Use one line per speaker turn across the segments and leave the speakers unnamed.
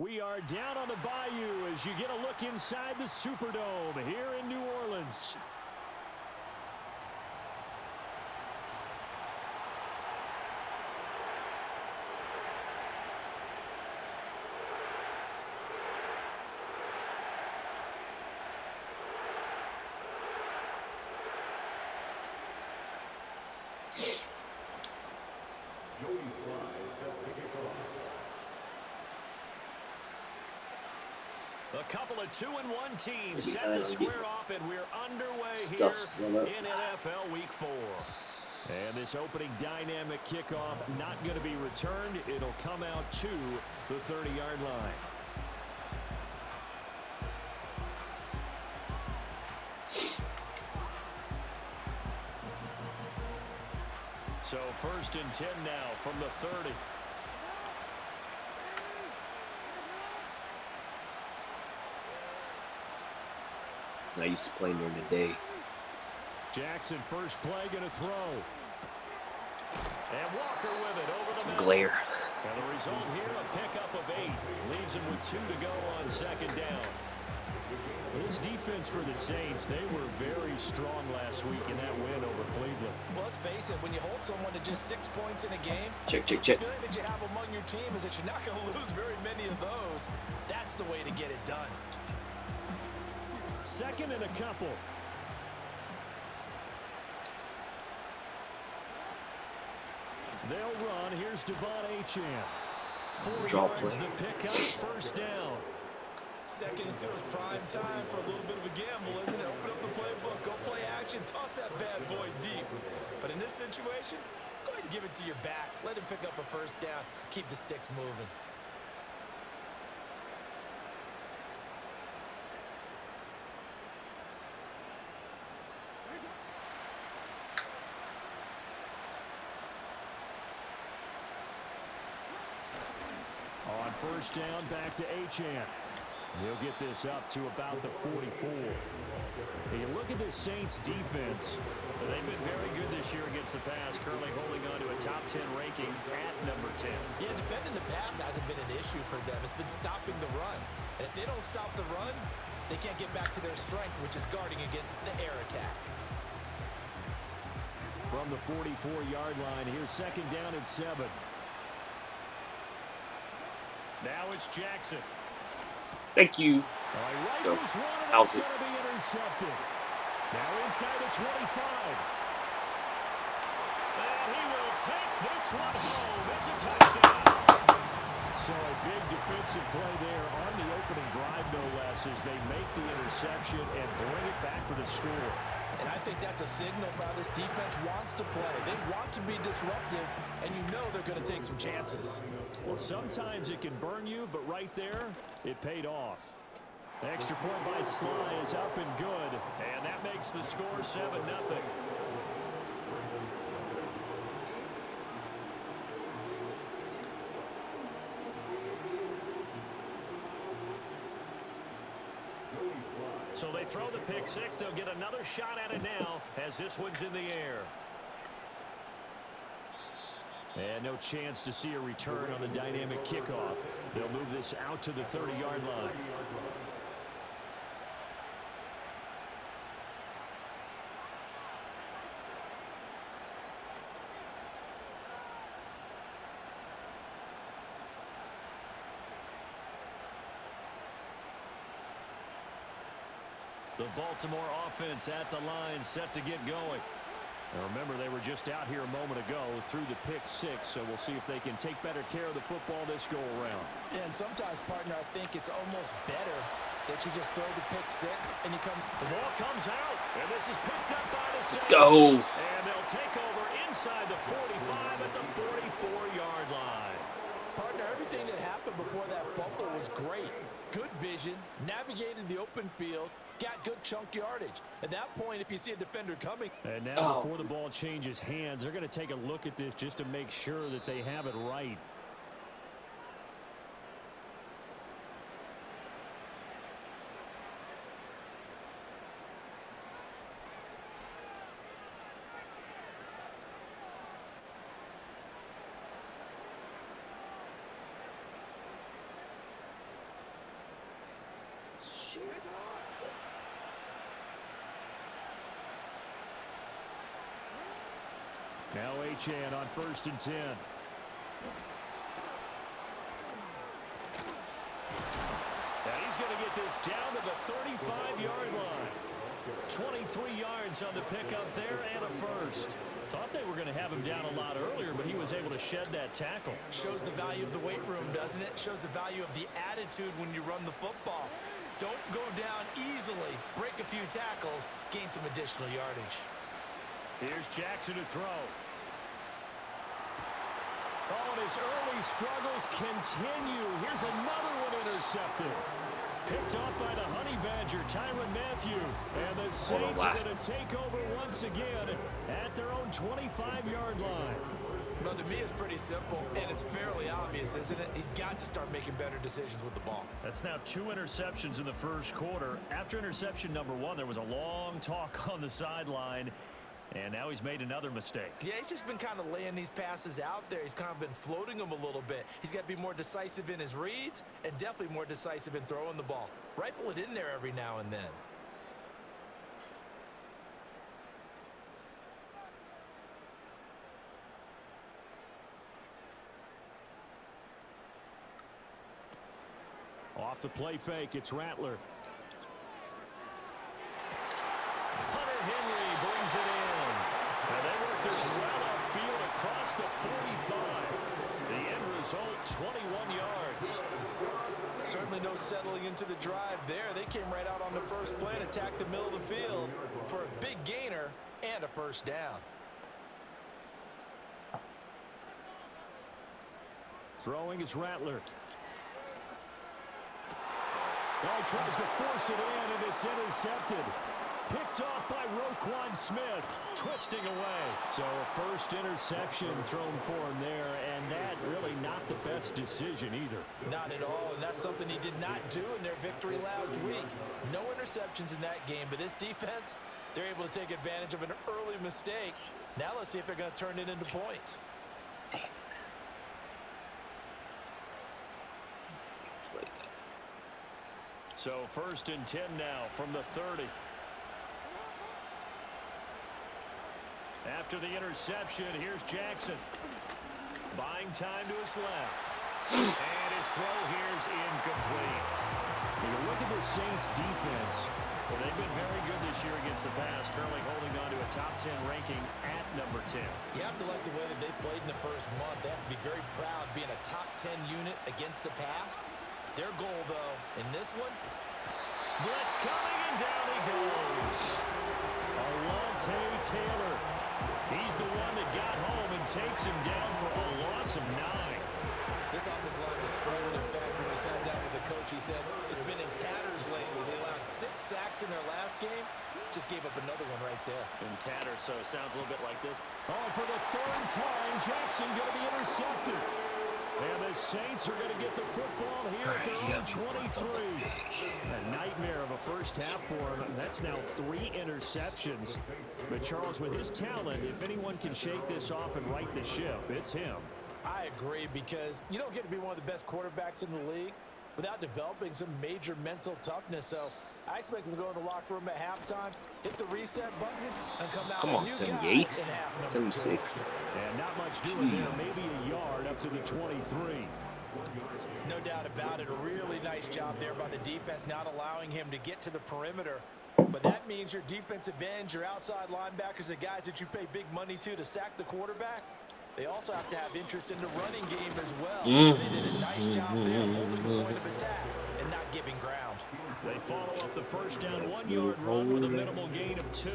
We are down on the bayou as you get a look inside the Superdome here in New Orleans. A couple of 2-1 teams set to square off, and we're underway here in NFL Week 4. And this opening dynamic kickoff not going to be returned. It'll come out to the 30-yard line. So 1st and 10 now from the 30.
I used to play during the day.
Jackson first play going to throw. And Walker with it over the middle.
Glare.
And the result here, a pickup of 8. Leaves him with 2 to go on 2nd down. This defense for the Saints, they were very strong last week in that win over Cleveland.
Well, let's face it, when you hold someone to just 6 points in a game,
check.
the feeling that you have among your team is that you're not going to lose very many of those. That's the way to get it done.
2nd and a couple. They'll run. Here's Devon Achane. 4 yards the pickup, 1st down.
2nd and 2 is prime time for a little bit of a gamble, isn't it? Open up the playbook, go play action, toss that bad boy deep. But in this situation, go ahead and give it to your back. Let him pick up a 1st down. Keep the sticks moving.
On 1st down, back to Achane. He'll get this up to about the 44. You look at this Saints defense. They've been very good this year against the pass, currently holding on to a top 10 ranking at number 10.
Yeah, defending the pass hasn't been an issue for them. It's been stopping the run. And if they don't stop the run, they can't get back to their strength, which is guarding against the air attack.
From the 44-yard line, here's 2nd down and 7. Now it's Jackson.
Thank you. Let's go. How's it?
Now inside the 25. And he will take this one home. It's a touchdown. So a big defensive play there on the opening drive, no less, as they make the interception and bring it back for the score.
And I think that's a signal for how this defense wants to play. They want to be disruptive, and you know they're going to take some chances.
Well, sometimes it can burn you, but right there, it paid off. The extra point by Sly is up and good, and that makes the score 7-0. So they throw the pick 6. They'll get another shot at it now as this one's in the air. And no chance to see a return on the dynamic kickoff. They'll move this out to the 30-yard line. The Baltimore offense at the line, set to get going. Now remember, they were just out here a moment ago through the pick 6, so we'll see if they can take better care of the football this go-around.
Yeah, and sometimes, partner, I think it's almost better that you just throw the pick 6 and you come.
The ball comes out, and this is picked up by the Saints.
Let's go.
And they'll take over inside the 45 at the 44-yard line.
Partner, everything that happened before that fumble was great. Good vision, navigated the open field, got good chunk yardage. At that point, if you see a defender coming.
And now before the ball changes hands, they're going to take a look at this just to make sure that they have it right. Now Ohanaa on 1st and 10. And he's going to get this down to the 35-yard line. 23 yards on the pickup there and a first. Thought they were going to have him down a lot earlier, but he was able to shed that tackle.
Shows the value of the weight room, doesn't it? Shows the value of the attitude when you run the football. Don't go down easily. Break a few tackles. Gain some additional yardage.
Here's Jackson to throw. Oh, and his early struggles continue. Here's another one intercepted. Picked off by the Honey Badger, Tyrann Mathieu. And the Saints are going to take over once again at their own 25-yard line.
Well, to me, it's pretty simple, and it's fairly obvious, isn't it? He's got to start making better decisions with the ball.
That's now 2 interceptions in the first quarter. After interception number 1, there was a long talk on the sideline, and now he's made another mistake.
Yeah, he's just been kind of laying these passes out there. He's kind of been floating them a little bit. He's got to be more decisive in his reads and definitely more decisive in throwing the ball. Rifle it in there every now and then.
Off the play fake, it's Rattler. Hunter Henry brings it in. And they work this well upfield across the 45. The end result, 21 yards.
Certainly no settling into the drive there. They came right out on the first play and attacked the middle of the field for a big gainer and a first down.
Throwing is Rattler. Now he tries to force it in, and it's intercepted. Picked off by Roquan Smith, twisting away. So a first interception thrown for him there, and that really not the best decision either.
Not at all, and that's something he did not do in their victory last week. No interceptions in that game, but this defense, they're able to take advantage of an early mistake. Now let's see if they're going to turn it into points.
Damn it.
So 1st and 10 now from the 30. After the interception, here's Jackson. Buying time to his left. And his throw here's incomplete. You look at the Saints defense. Well, they've been very good this year against the pass, currently holding on to a top 10 ranking at number 10.
You have to like the way that they've played in the first month. They have to be very proud being a top 10 unit against the pass. Their goal, though, in this one,
blitz coming, and down he goes. Alontae Taylor. He's the one that got home and takes him down for a loss of 9.
This offensive line has struggled. In fact, when we sat down with the coach, he said it's been in tatters lately. They allowed 6 sacks in their last game. Just gave up another one right there.
In tatters, so it sounds a little bit like this. Oh, for the 3rd time, Jackson going to be intercepted. And the Saints are going to get the football here at their own 23. A nightmare of a first half for him. That's now 3 interceptions. But Charles, with his talent, if anyone can shake this off and right the ship, it's him.
I agree, because you don't get to be one of the best quarterbacks in the league without developing some major mental toughness. So I expect him to go in the locker room at halftime, hit the reset button, and come out.
Come on, 78, 76.
And not much doing there, maybe a yard up to the 23.
No doubt about it. A really nice job there by the defense, not allowing him to get to the perimeter. But that means your defensive ends, your outside linebackers, the guys that you pay big money to sack the quarterback, they also have to have interest in the running game as well. They did a nice job there holding the point of attack and not giving ground.
They follow up the first down 1-yard run with a minimal gain of 2.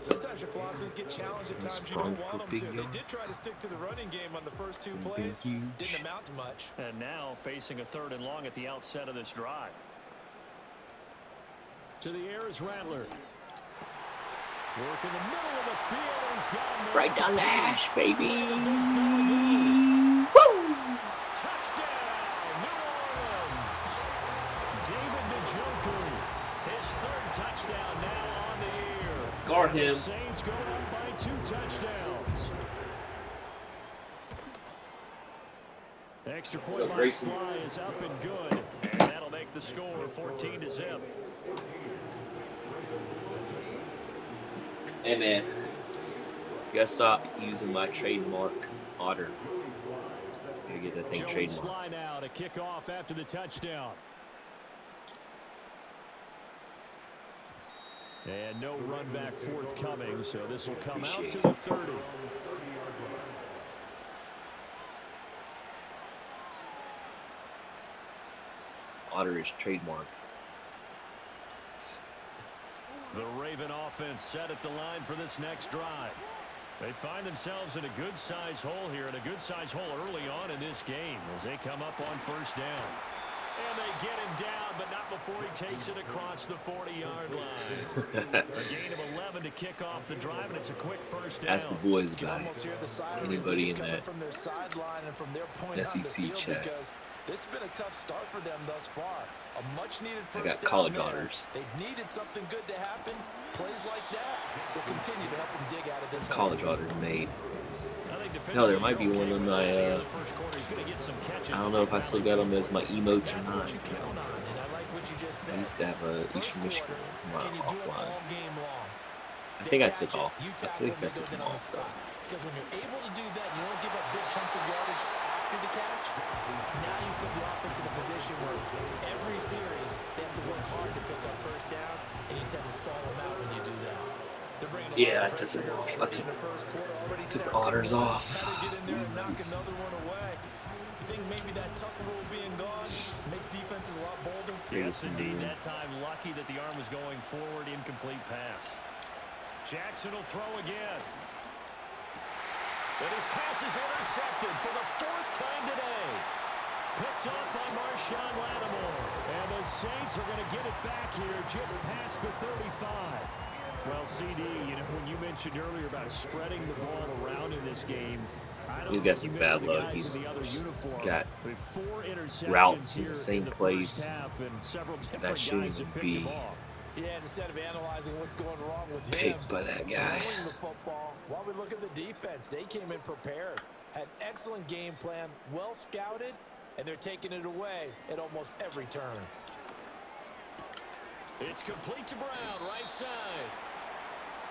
Sometimes your philosophies get challenged at times you don't want them to. They did try to stick to the running game on the first 2 plays. Didn't amount to much.
And now facing a 3rd and long at the outset of this drive. To the air is Rattler. Work in the middle of the field, and he's got him
right down the hash, baby.
Woo! Touchdown, New Orleans. David Njoku, his 3rd touchdown now on the year.
Guard him.
The Saints go up by 2 touchdowns. Extra point by Sly is up and good, and that'll make the the score, 14-0.
Hey man, you gotta stop using my trademark otter. Gotta get that thing trademarked.
Now to kick off after the touchdown. And no run back forthcoming, so this will come out to the 30.
Otter is trademarked.
The Raven offense set at the line for this next drive. They find themselves in a good-sized hole here, and a good-sized hole early on in this game as they come up on first down. And they get him down, but not before he takes it across the 40-yard line. A gain of 11 to kick off the drive, and it's a quick first down.
Ask the boys about it. Anybody in that SEC chat.
This has been a tough start for them thus far. A much-needed first
I got college daughters.
They've needed something good to happen. Plays like that will continue to help them dig out of this.
College daughters made. Hell, there might be one of my, I don't know if I still got them as my emotes or not. I used to have a Eastern Michigan offline. I think I took off. I think I took them off, though.
Because when you're able to do that, you don't give up big chunks of yardage after the catch. Now you put the offense in a position where every series they have to work hard to pick up first downs, and you tend to stall them out when you do that.
Yeah, I took them off. I took the otters off.
You think maybe that tougher rule being gone makes defenses a lot bolder?
Yes, indeed. That time, lucky that the arm was going forward. Incomplete pass. Jackson will throw again. But his pass is intercepted for the 4th time today. Picked up by Marshawn Lattimore. And the Saints are going to get it back here just past the 35. Well, CD, you know, when you mentioned earlier about spreading the ball around in this game,
he's got some bad luck. He's just got routes in the same place that shouldn't even be
instead of analyzing what's going wrong with him,
picked by that guy.
The football, while we look at the defense, they came in prepared, had excellent game plan, well scouted, and they're taking it away at almost every turn.
It's complete to Brown, right side.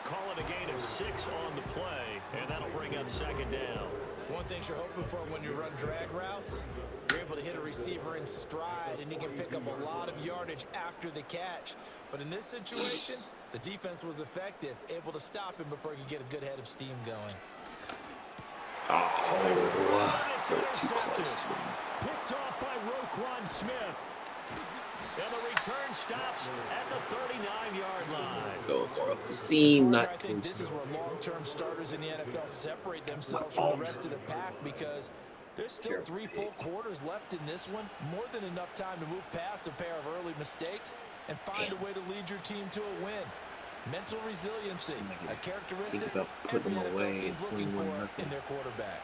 Call it a gain of 6 on the play, and that'll bring up second down.
One thing you're hoping for when you run drag routes, you're able to hit a receiver in stride, and he can pick up a lot of yardage after the catch. But in this situation, the defense was effective, able to stop him before he could get a good head of steam going.
Oh, so too close to him.
Picked off by Roquan Smith. And the return stops at the 39-yard line.
Go more up the seam, not
I think this is where long-term starters in the NFL separate themselves from the rest of the pack, because there's still 3 full quarters left in this one. More than enough time to move past a pair of early mistakes and find a way to lead your team to a win. Mental resiliency, a characteristic
think about putting them away at 21-0
in their quarterback.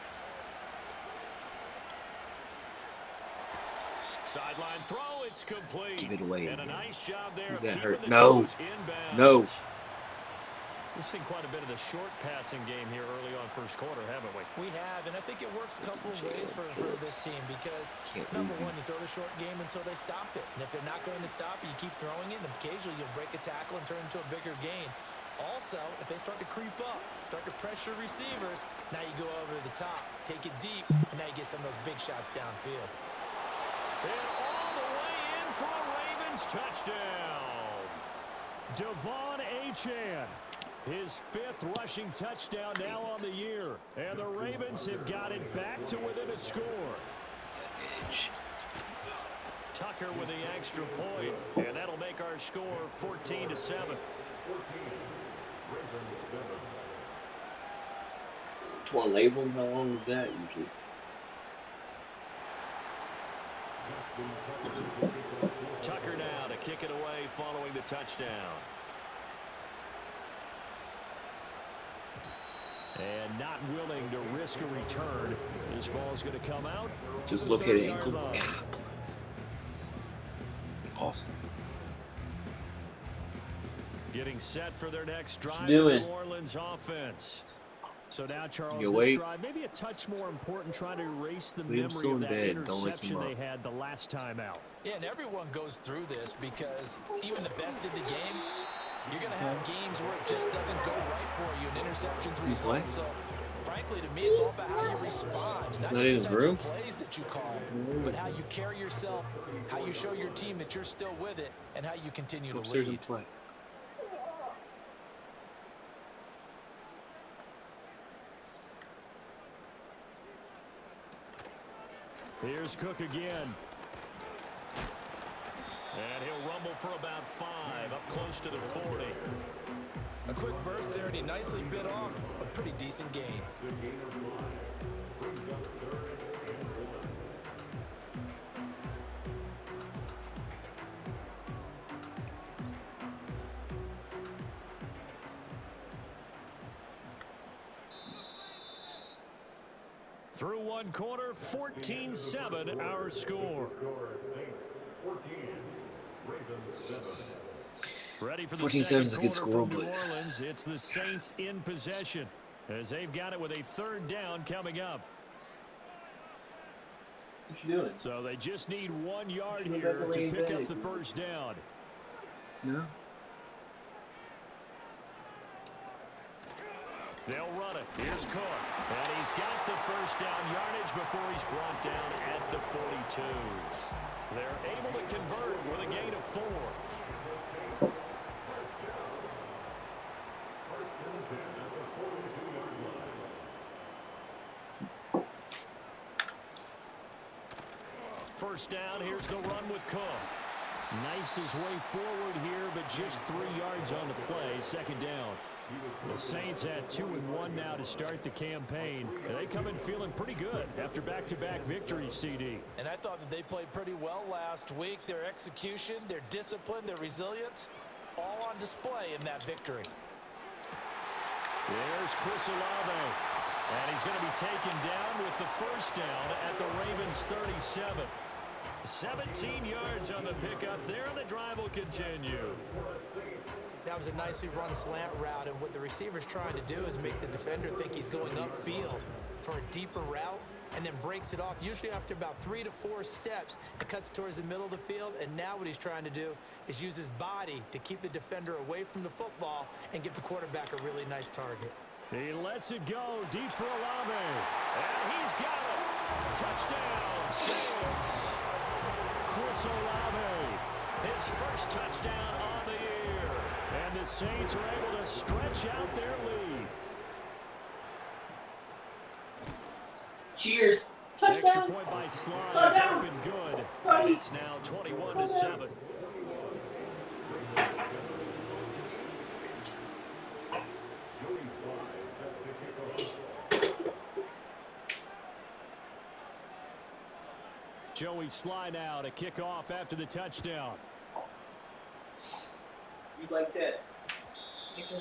Sideline throw, it's complete.
Give it away.
And a nice job there.
Who's that hurt? No. No.
We've seen quite a bit of the short passing game here early on first quarter, haven't we?
We have, and I think it works a couple of ways for this team, because number one, you throw the short game until they stop it. And if they're not going to stop it, you keep throwing it, and occasionally you'll break a tackle and turn into a bigger gain. Also, if they start to creep up, start to pressure receivers, now you go over the top, take it deep, and now you get some of those big shots downfield.
And all the way in for a Ravens touchdown. Devon Achane. His 5th rushing touchdown now on the year. And the Ravens have got it back to within a score. Tucker with the extra point. And that'll make our score 14-7.
Do you want to label him? How long is that usually?
Tucker now to kick it away following the touchdown. And not willing to risk a return. This ball's going to come out.
Just look at it. Ankle. Awesome.
Getting set for their next drive.
Doing?
New Orleans offense. So now, Charles,
You
this
wait.
drive maybe a touch more important, trying to erase the
Leave him
memory
still
of
in
that
bed. Don't wake him
interception
up.
they had the last time out.
Yeah, and everyone goes through this because even the best in the game, you're going to have games where it just doesn't go right for you, and interceptions result. So, frankly, to me, it's all about how you respond.
He's
not
not in
just
his
the
room?
types of plays that you call, but how you carry yourself, how you show your team that you're still with it, and how you continue to
Upstairs
lead.
and play.
Here's Cook again. And he'll rumble for about 5, up close to the 40.
A quick burst there, and he nicely bit off a pretty decent gain.
Through one quarter, 14-7 our score. Ready for the
14-7
second
is a good
quarter
score,
from New
but
Orleans. It's the Saints in possession as they've got it with a 3rd down coming up.
what you doing?
So they just need 1 yard here to pick up the 1st down.
No.
They'll run it. Here's Cook. And he's got the 1st down yardage before he's brought down at the 42. They're able to convert with a gain of 4. First down, here's the run with Cook. Knifes his way forward here, but just 3 yards on the play. 2nd down. The Saints had 2-1 now to start the campaign. And they come in feeling pretty good after back-to-back victories, CD.
And I thought that they played pretty well last week. Their execution, their discipline, their resilience, all on display in that victory.
There's Chris Olave. And he's going to be taken down with the 1st down at the Ravens' 37. 17 yards on the pickup there, and the drive will continue.
That was a nicely run slant route, and what the receiver's trying to do is make the defender think he's going upfield for a deeper route, and then breaks it off, usually after about 3 to 4 steps. It cuts towards the middle of the field, and now what he's trying to do is use his body to keep the defender away from the football and give the quarterback a really nice target.
He lets it go deep for Olave, and he's got it. Touchdown, Saints. Chris Olave, his 1st touchdown on the year. And the Saints are able to stretch out their lead.
Cheers.
Extra point by Sly is up and good. And it's now 21-7. Joey Sly now to kick off after the touchdown.
You like that?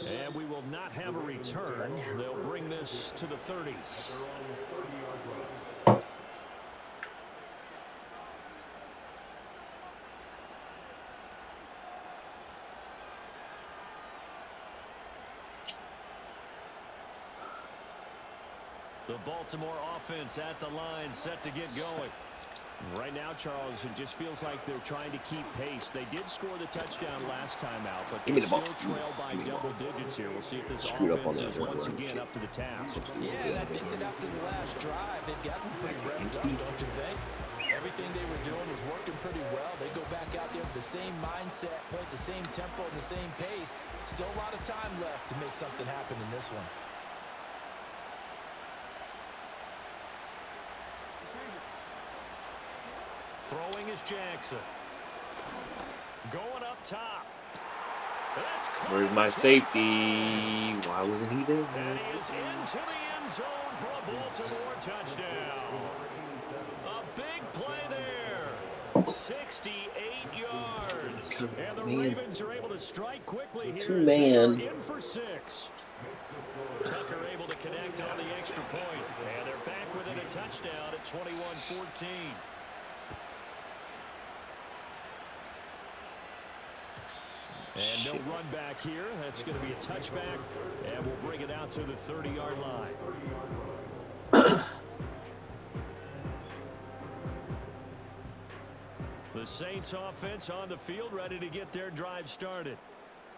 And we will not have a return. They'll bring this to the 30. The Baltimore offense at the line, set to get going. Right now, Charles, it just feels like they're trying to keep pace. They did score the touchdown last time out, but they still trail by double digits here. We'll see if this offense is once again up to the task.
Yeah, and I think that after the last drive, they've gotten pretty revved up, don't you think? Everything they were doing was working pretty well. They go back out there with the same mindset, play at the same tempo and the same pace. Still a lot of time left to make something happen in this one.
Throwing is Jackson. Going up top.
Where's my safety? Why wasn't he there?
And he is into the end zone for a Baltimore touchdown. A big play there. 68 yards. And the Ravens are able to strike quickly here.
Two-man.
In for 6. Tucker able to connect on the extra point. And they're back within a touchdown at 21-14. And no run back here. That's going to be a touchback, and we'll bring it out to the 30-yard line. The Saints offense on the field, ready to get their drive started.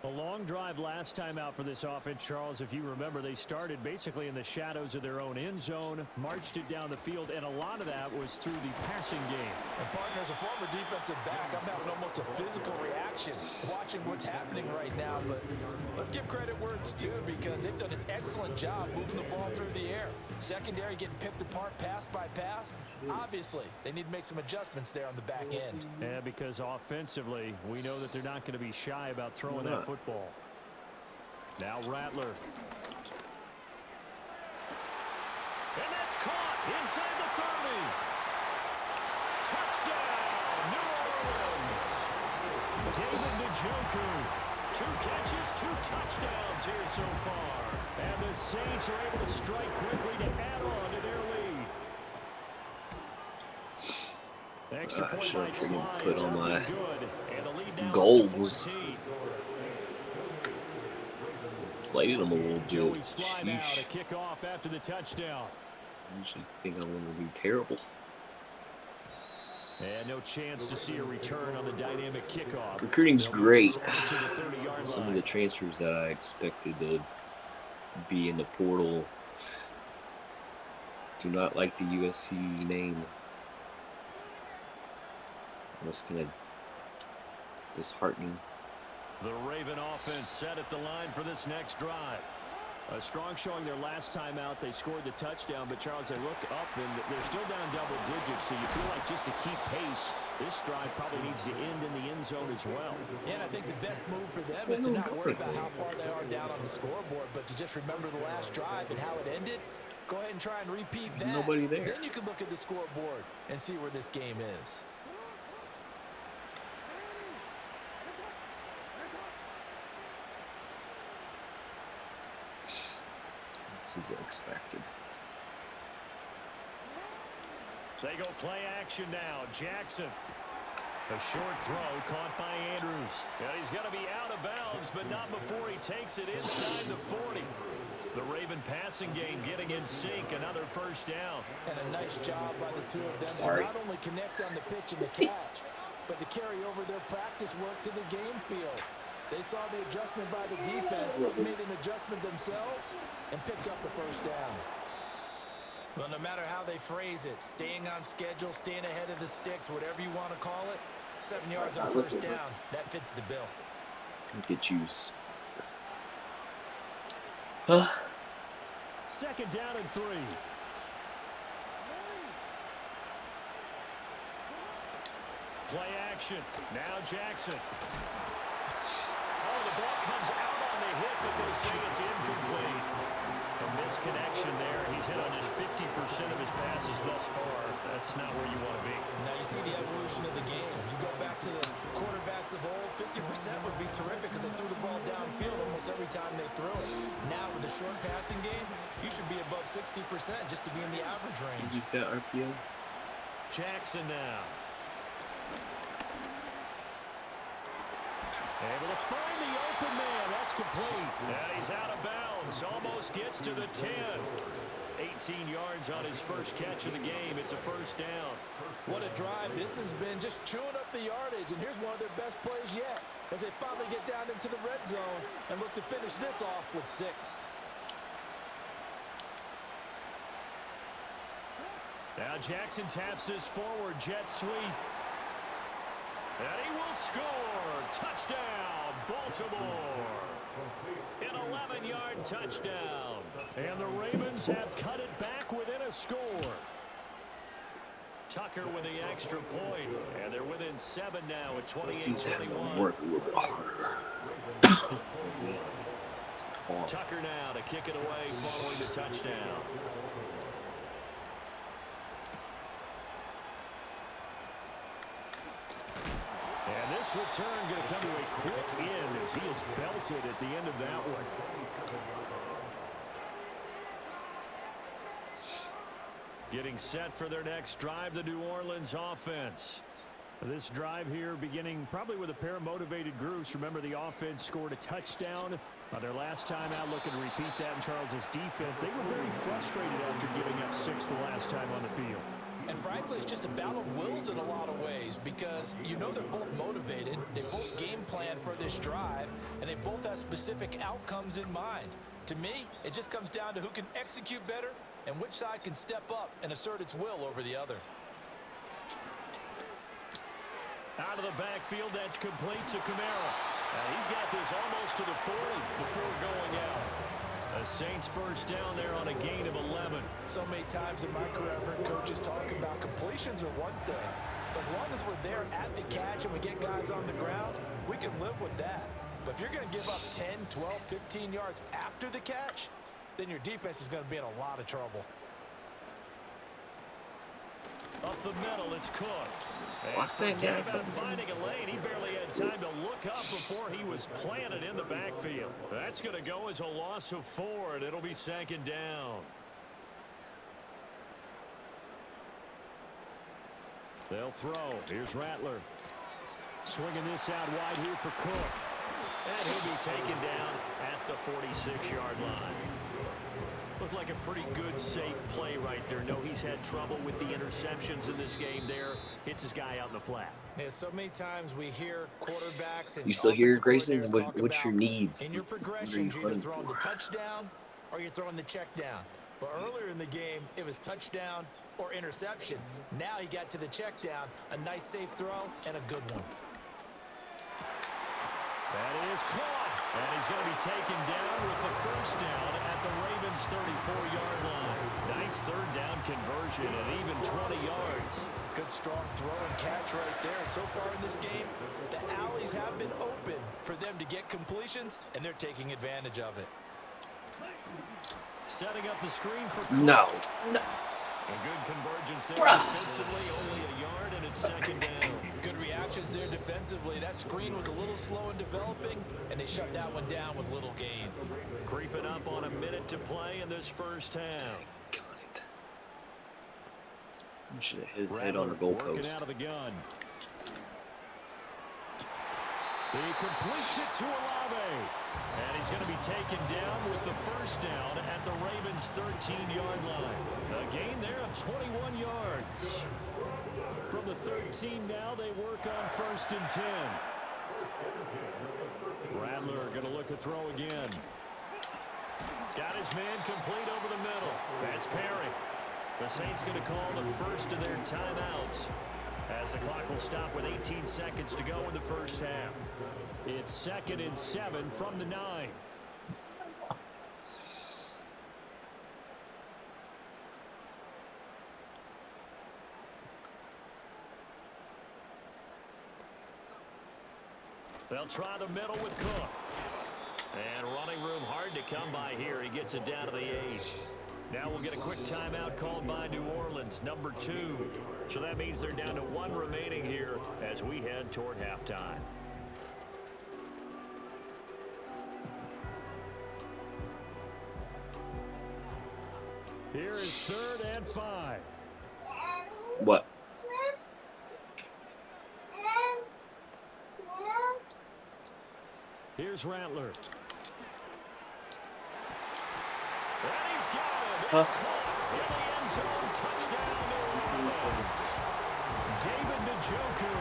A long drive last time out for this offense, Charles. If you remember, they started basically in the shadows of their own end zone, marched it down the field, and a lot of that was through the passing game.
And partner, as a former defensive back, I'm having almost a physical reaction watching what's happening right now. But let's give credit where it's due, because they've done an excellent job moving the ball through the air. Secondary getting picked apart pass by pass. Obviously, they need to make some adjustments there on the back end.
Yeah, because offensively, we know that they're not going to be shy about throwing that football. Now Rattler. And that's caught inside the 30. Touchdown, New Orleans. David Njoku. 2 catches, 2 touchdowns here so far. And the Saints are able to strike quickly to add on to their lead. Extra point by Sly
put
is
on my
good. And the lead now
goals.
up to 14.
Inflated them a little bit.
Joey Sly now to kick off after the touchdown.
I usually think I'm going to do terrible.
And no chance to see a return on the dynamic kickoff.
Recruiting's great.
Some
Some of the transfers that I expected to be in the portal do not like the USC name. That's kind of disheartening.
The Raven offense set at the line for this next drive. A strong showing their last time out. They scored the touchdown, but Charles, they look up and they're still down double digits, so you feel like just to keep pace, this drive probably needs to end in the end zone as well.
Yeah, and I think the best move for them is to not worry about how far they are down on the scoreboard, but to just remember the last drive and how it ended. Go ahead and try and repeat that.
Nobody there.
Then you can look at the scoreboard and see where this game is.
This is X Factor.
They go play action now. Jackson. A short throw caught by Andrews. And he's going to be out of bounds, but not before he takes it inside the 40. The Raven passing game getting in sync. Another first down.
And a nice job by the two of them to not only connect on the pitch and the catch, but to carry over their practice work to the game field. They saw the adjustment by the defense, made an adjustment themselves, and picked up the first down. Well, no matter how they phrase it, staying on schedule, staying ahead of the sticks, whatever you want to call it, 7 yards on first down, that fits the bill.
Look at you.
Second down and 3. Play action. Now Jackson. Oh, the ball comes out on the hit, but they say it's incomplete. A misconnection there. He's hit on just 50% of his passes thus far. That's not where you want to be.
Now you see the evolution of the game. You go back to the quarterbacks of old, 50% would be terrific because they threw the ball downfield almost every time they threw it. Now with the short passing game, you should be above 60% just to be in the average range.
He's got RPO.
Jackson now. Able to find the open man. That's complete. And he's out of bounds. Almost gets to the 10. 18 yards on his first catch of the game. It's a first down. What a drive this has been, just chewing up the yardage. And here's one of their best plays yet as they finally get down into the red zone and look to finish this off with 6. Now Jackson taps this forward jet sweep. And he will score. Touchdown, Baltimore. An 11-yard touchdown. And the Ravens have cut it back within a score. Tucker with the extra point. And they're within 7 now at 28-21.
He's having to work a little bit harder.
Tucker now to kick it away following the touchdown. And this return going to come to a quick end as he is belted at the end of that one. Getting set for their next drive, the New Orleans offense. This drive here beginning probably with a pair of motivated groups. Remember, the offense scored a touchdown their last time out. Looking to repeat that in Charles's defense. They were very frustrated after giving up 6 the last time on the field.
And frankly, it's just a battle of wills in a lot of ways because you know they're both motivated. They both game plan for this drive, and they both have specific outcomes in mind. To me, it just comes down to who can execute better and which side can step up and assert its will over the other.
Out of the backfield, that's complete to Kamara. He's got this almost to the 40 before going out. The Saints first down there on a gain of 11.
So many times in my career, I've heard coaches talk about completions are one thing. But as long as we're there at the catch and we get guys on the ground, we can live with that. But if you're going to give up 10, 12, 15 yards after the catch, then your defense is going to be in a lot of trouble.
Up the middle, it's Cook.
Forget
about finding a lane. He barely had time to look up before he was planted in the backfield. That's going to go as a loss of 4, and it'll be 2nd down. They'll throw. Here's Rattler. Swinging this out wide here for Cook. And he'll be taken down at the 46-yard line. Looked like a pretty good, safe play right there. No, he's had trouble with the interceptions in this game there. Hits his guy out in the flat.
Yeah, so many times we hear quarterbacks and
you still here, Grayson? What's your needs?
In your progression, you're either throwing the touchdown or you're throwing the check down. But earlier in the game, it was touchdown or interception. Now he got to the check down. A nice, safe throw and a good one.
That is caught. And he's going to be taken down with the first down at the Ravens' 34-yard line. Nice 3rd down conversion and even 20 yards.
Good strong throw and catch right there. And so far in this game, the alleys have been open for them to get completions, and they're taking advantage of it.
Setting up the screen for Cook.
No.
A good convergence there defensively, only a yard, and it's 2nd down.
Good reactions there defensively. That screen was a little slow in developing, and they shut that one down with little gain.
Creeping up on a minute to play in this first half.
I should have hit his head on the goalpost.
Out of the gun. He completes it to Olave. And he's going to be taken down with the first down at the Ravens' 13-yard line. A gain there of 21 yards. From the 13 now, they work on 1st and 10. Rattler going to look to throw again. Got his man complete over the middle. That's Perry. The Saints going to call the first of their timeouts as the clock will stop with 18 seconds to go in the first half. It's 2nd and 7 from the 9. They'll try the middle with Cook. And running room hard to come by here. He gets it down to the 8. Now we'll get a quick timeout called by New Orleans, number 2. So that means they're down to 1 remaining here as we head toward halftime. Here is 3rd and 5.
What?
Here's Rattler. And he's got it. It's caught in the end zone. Touchdown, New Orleans. David Njoku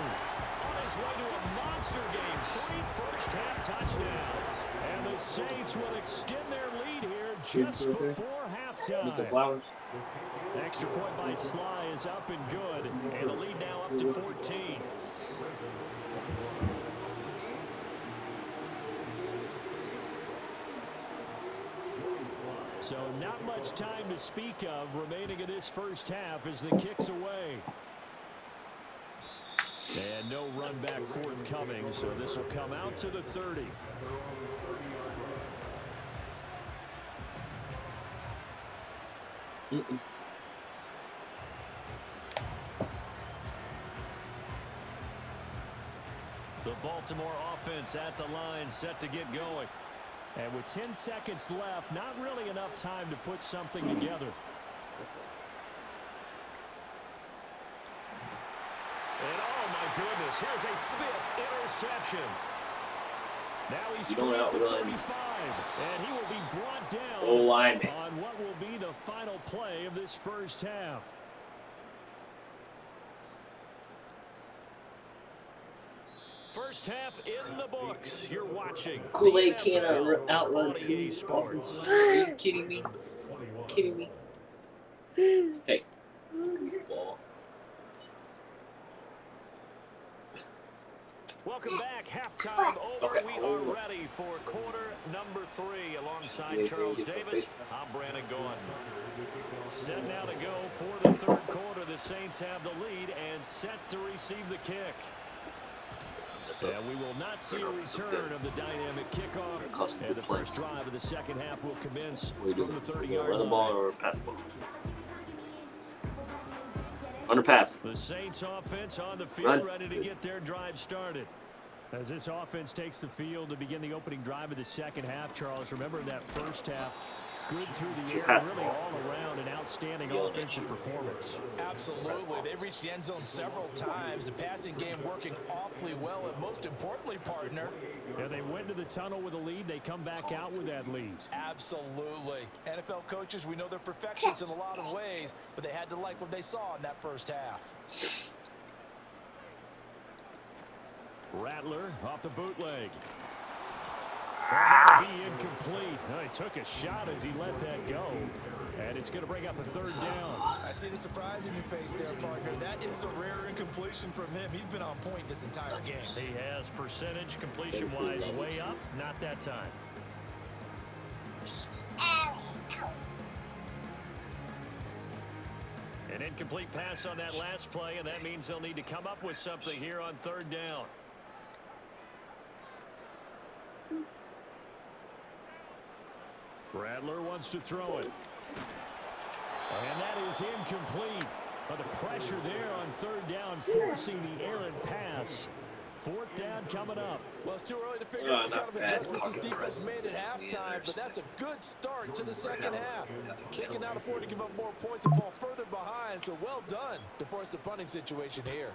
on his way to a monster game. 3 first-half touchdowns. And the Saints will extend their lead here just before halftime.
Mr. Flowers.
Extra point by Sly is up and good. And the lead now up to 14. So not much time to speak of remaining in this first half as the kick's away. And no run back forthcoming, so this will come out to the 30. The Baltimore offense at the line, set to get going. And with 10 seconds left, not really enough time to put something together. And oh my goodness. goodness, here's a 5th interception. Now he's
You don't outrun.
35, and he will be brought down
lineman.
on what will be the final play of this first half. First half in the books. You're watching.
Kool-Aid can't outrun 2
Sports.
Are you kidding me? Kidding me? Hey. Ball.
Welcome back. Halftime over.
Okay.
We are ready for quarter number 3. Alongside Charles Davis, I'm Brandon Gordon. Set now to go for the third quarter. The Saints have the lead and set to receive the kick. And we will not see a return of the dynamic kickoff. And the first drive of the second half will commence from the 30-yard line.
Run the ball or pass the ball? Underpass.
The Saints offense on the field, ready to get their drive started. As this offense takes the field to begin the opening drive of the second half, Charles, remember that first half, good through the air, really all around an outstanding offensive performance.
Absolutely. They've reached the end zone several times. The passing game working awfully well, and most importantly, partner.
Yeah, they went to the tunnel with a lead. They come back out with that lead.
Absolutely. NFL coaches, we know they're perfectionists in a lot of ways, but they had to like what they saw in that first half.
Rattler off the bootleg. That'll be incomplete. He took a shot as he let that go. And it's going to bring up a third down.
I see the surprise in your face there, partner. That is a rare incompletion from him. He's been on point this entire game.
He has percentage completion-wise way up. Not that time. An incomplete pass on that last play, and that means they'll need to come up with something here on third down. Rattler wants to throw it. And that is incomplete. But the pressure there on third down, forcing the errant pass. Fourth down coming up.
Well, it's too early to figure out what kind of adjustments this defense made at halftime, but that's a good start to the second half. They can now afford to give up more points and fall further behind, so well done to force the punting situation here.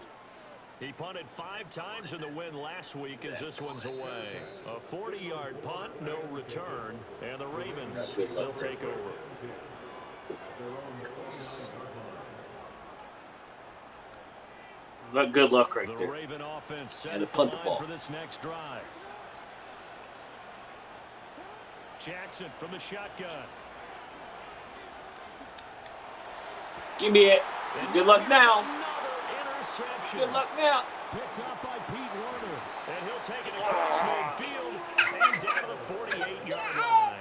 He punted 5 times in the win last week as this one's away. A 40-yard punt, no return, and the Ravens will take over.
Not good luck right
the
there.
Raven offense set
And a punt the ball
for this next drive. Jackson from the shotgun.
Give me it. Good luck now. Good luck now.
Picked up by Pete Werner. And he'll take it across midfield and down to the 48-yard line.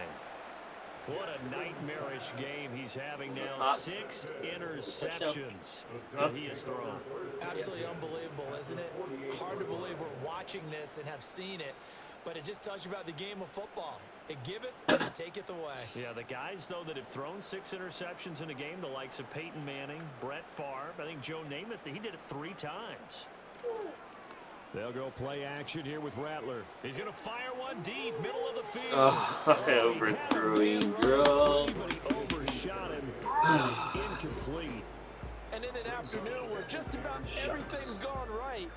What a nightmarish game he's having now. 6 interceptions that he has thrown.
Absolutely unbelievable, isn't it? Hard to believe we're watching this and have seen it, but it just tells you about the game of football. It giveth and it taketh away.
Yeah, the guys, though, that have thrown 6 interceptions in a game, the likes of Peyton Manning, Brett Favre, I think Joe Namath, he did it 3 times. They'll go play action here with Rattler. He's going to fire one deep, middle of the field.
I overthrew him, bro.
But he overshot him. It's incomplete.
And in an afternoon where just about everything's gone right,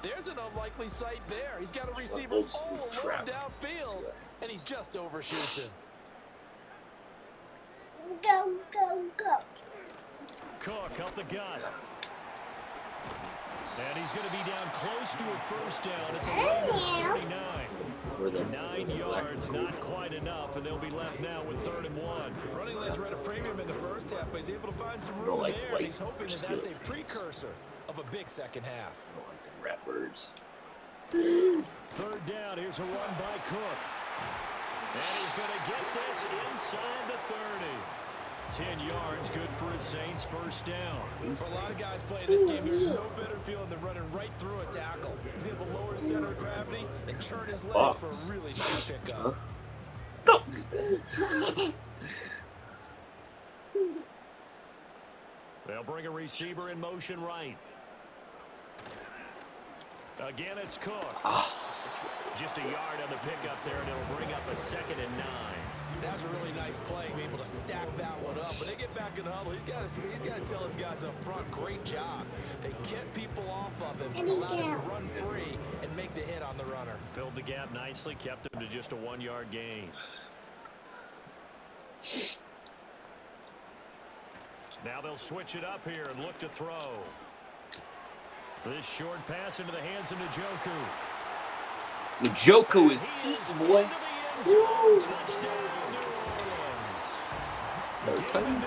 there's an unlikely sight there. He's got a receiver all alone downfield, and he just overshoots him.
Go, go, go.
Cook up the gut. And he's going to be down close to a first down at the Ravens 39. 9 yards, not quite enough, and they'll be left now with 3rd and 1.
Running lanes were at a premium in the first half, but he's able to find some room there, and he's hoping that that's a precursor of a big second half.
Rat birds.
3rd down, here's a run by Cook. And he's going to get this inside the 30. 10 yards, good for his Saints, first down.
For a lot of guys playing this game, there's no better feeling than running right through a tackle. He's able to lower his center of gravity and churn his legs for a really nice pickup.
Don't do that.
They'll bring a receiver in motion right. Again, it's Cook. Just a yard on the pickup there, and it'll bring up a 2nd and 9.
That was a really nice play, be able to stack that one up. When they get back in the huddle, he's got to tell his guys up front, great job. They kept people off of him, allowed him to run free, and make the hit on the runner.
Filled the gap nicely, kept him to just a 1-yard gain. Now they'll switch it up here and look to throw. This short pass into the hands of Njoku.
Njoku is eating, boy. Woo. Third time?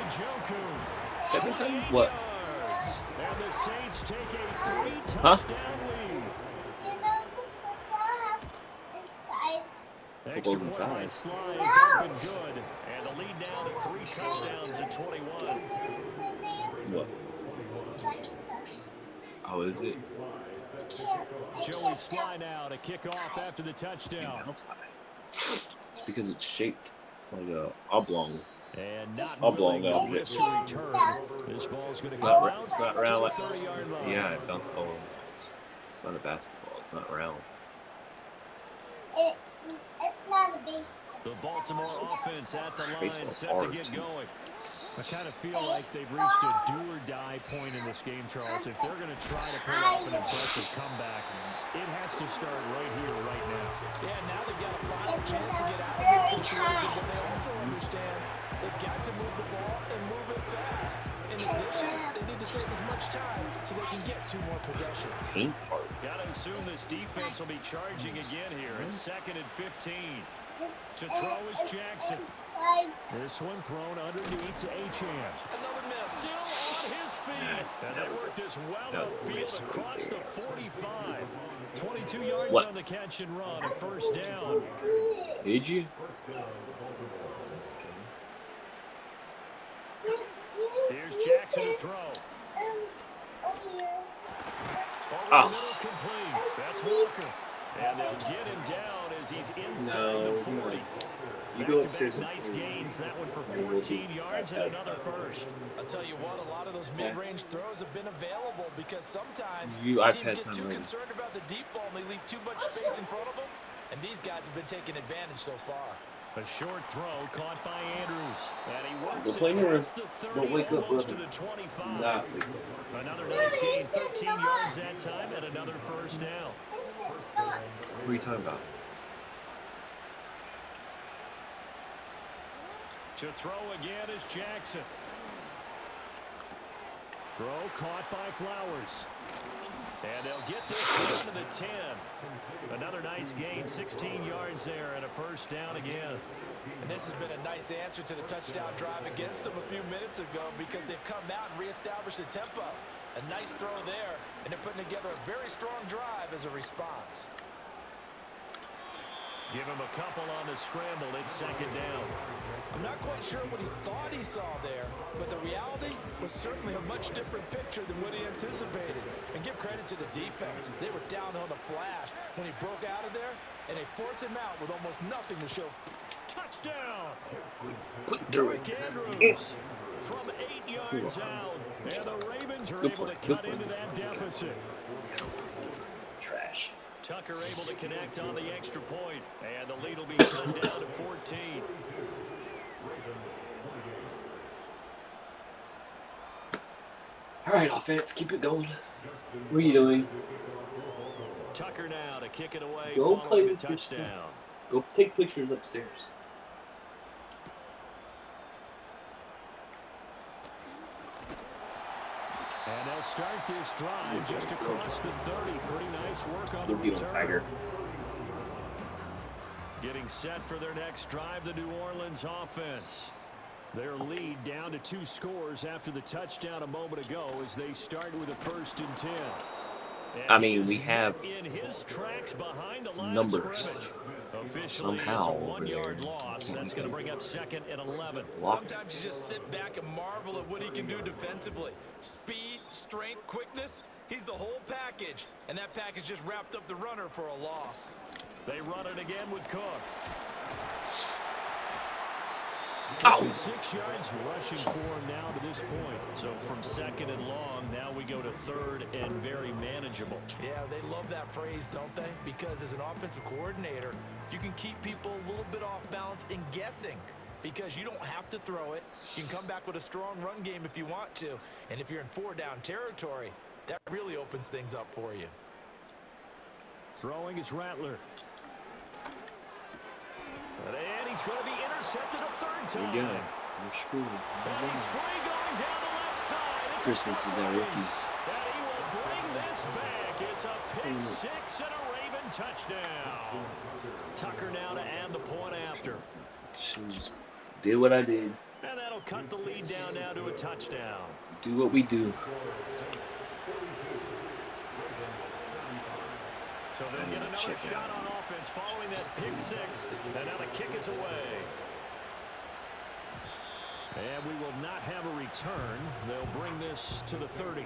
Second time? What?
And the Saints take a 3-touchdown
Huh?
lead.
You know the football inside.
Football's inside.
Extra point by Sly has been good. And the lead now to 3 touchdowns and 21.
What?
It's like stuff.
Oh, is it?
Joey Sly now to kick off after the touchdown.
That's high. It's because it's shaped like a oblong.
And not
Oblong
willing
out
to risk
of
a return. This ball's going to go out.
It's not round like.
30-yard line.
Yeah, it bounced all over. It's not a basketball. It's not round.
It's not a baseball.
The Baltimore offense at the line,
Baseball's
set to
hard,
get
too.
going. I kind of feel like they've reached a do-or-die point in this game, Charles. If they're going to try to pull off an impressive comeback, it has to start right here, right now.
Yeah, now they've got a final chance to get out of this situation, but they also understand they've got to move the ball and move it fast. In addition, they need to save as much time so they can get 2 more possessions.
Team part.
Got to assume this defense will be charging again here. It's 2nd and 15. To throw is Jackson. This one thrown underneath to Achane.
Another miss.
Still on his feet. And they work this well upfield across the 45. 22 yards on the catch and run. A first down.
Did you?
Here's Jackson to throw. Over the middle complete. That's Walker. And they'll get him down as he's inside the 40.
You go upstairs.
Nice gains. That one for 14 yards and another first.
I'll tell you what, a lot of those mid-range throws have been available because sometimes
You
teams
iPad
get
time
too
later.
concerned about the deep ball and they leave too much space in front of them. And these guys have been taking advantage so far.
A short throw caught by Andrews. And he works
Go play
it
more.
past the 30,
Don't wake up,
almost
brother.
to the 25.
Nah.
Another nice gain, 13 yards that time, and another first down.
What are you talking about?
To throw again is Jackson. Throw caught by Flowers. And they'll get this down to the 10. Another nice gain, 16 yards there, and a first down again.
And this has been a nice answer to the touchdown drive against them a few minutes ago because they've come out and reestablished the tempo. A nice throw there, and they're putting together a very strong drive as a response.
Give him a couple on the scramble. It's 2nd down.
I'm not quite sure what he thought he saw there, but the reality was certainly a much different picture than what he anticipated. And give credit to the defense. They were down on the flash when he broke out of there, and they forced him out with almost nothing to show.
Touchdown!
Derrick
Andrews from 8 yards out. And the Ravens are able to cut into that deficit.
Trash.
Tucker able to connect on the extra point. And the lead will be cut down to 14.
All right, offense, keep it going. What are you doing?
Tucker now to kick it away.
Go play
the
with your
touchdown.
stuff. Go take pictures upstairs.
And they'll start this drive just across the 30. Pretty nice work on the
Look at him,
return.
Tiger.
Getting set for their next drive, the New Orleans offense. Their lead down to 2 scores after the touchdown a moment ago as they start with a 1st and 10. And
I mean, we have
in his tracks behind the line
numbers.
of scrimmage. Officially,
Somehow
it's a
over
1-yard
there.
loss. That's going to bring up 2nd and 11.
Sometimes you just sit back and marvel at what he can do defensively. Speed, strength, quickness, he's the whole package. And that package just wrapped up the runner for a loss.
They run it again with Cook.
Ow!
6 yards rushing for him now to this point. So from second and long, now we go to third and very manageable.
Yeah, they love that phrase, don't they? Because as an offensive coordinator, you can keep people a little bit off balance and guessing. Because you don't have to throw it. You can come back with a strong run game if you want to. And if you're in 4-down territory, that really opens things up for you.
Throwing is Rattler. And he's going to be intercepted a third time.
There you go. You're screwed.
And he's free going down the left side. It's
Christmas is that rookie.
And he will bring this back. It's a pick six and a Raven touchdown. Tucker now to add the point after.
Just did what I did.
And that'll cut the lead down now to a touchdown.
Do what we do.
So then get another shot on offense following that pick six. And now the kick is away. And we will not have a return. They'll bring this to the 30.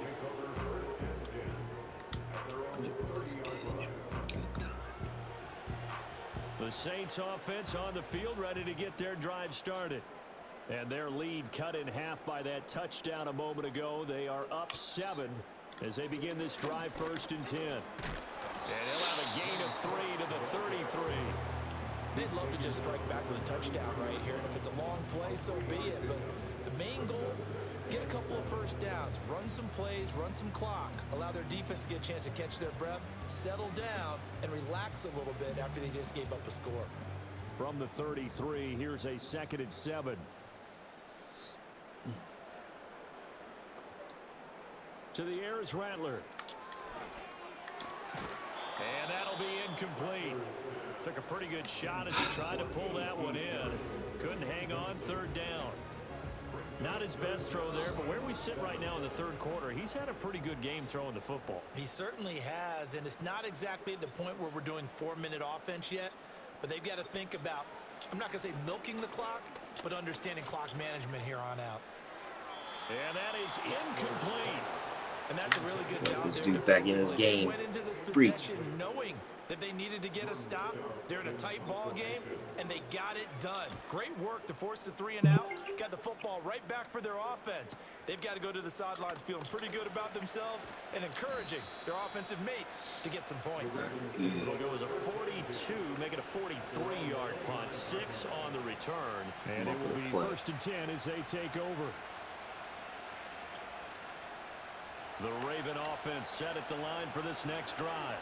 The Saints offense on the field ready to get their drive started. And their lead cut in half by that touchdown a moment ago. They are up 7 as they begin this drive 1st and 10. And he'll have a gain of 3 to the 33.
They'd love to just strike back with a touchdown right here. And if it's a long play, so be it. But the main goal, get a couple of first downs, run some plays, run some clock, allow their defense to get a chance to catch their breath, settle down, and relax a little bit after they just gave up a score.
From the 33, here's a 2nd and 7. To the air is Rattler. And that'll be incomplete. Took a pretty good shot as he tried to pull that one in. Couldn't hang on 3rd down. Not his best throw there, but where we sit right now in the 3rd quarter, he's had a pretty good game throwing the football.
He certainly has, and it's not exactly at the point where we're doing 4-minute offense yet, but they've got to think about, I'm not going to say milking the clock, but understanding clock management here on out.
And that is incomplete.
And that's a really good job.
This dude back in his game.
Went into this possession knowing that they needed to get a stop. They're in a tight ball game, and they got it done. Great work to force the 3 and out. Got the football right back for their offense. They've got to go to the sidelines feeling pretty good about themselves and encouraging their offensive mates to get some points.
It'll go as a 42, make it a 43-yard punt. 6 on the return, and it will be 1st and 10 as they take over. The Raven offense set at the line for this next drive.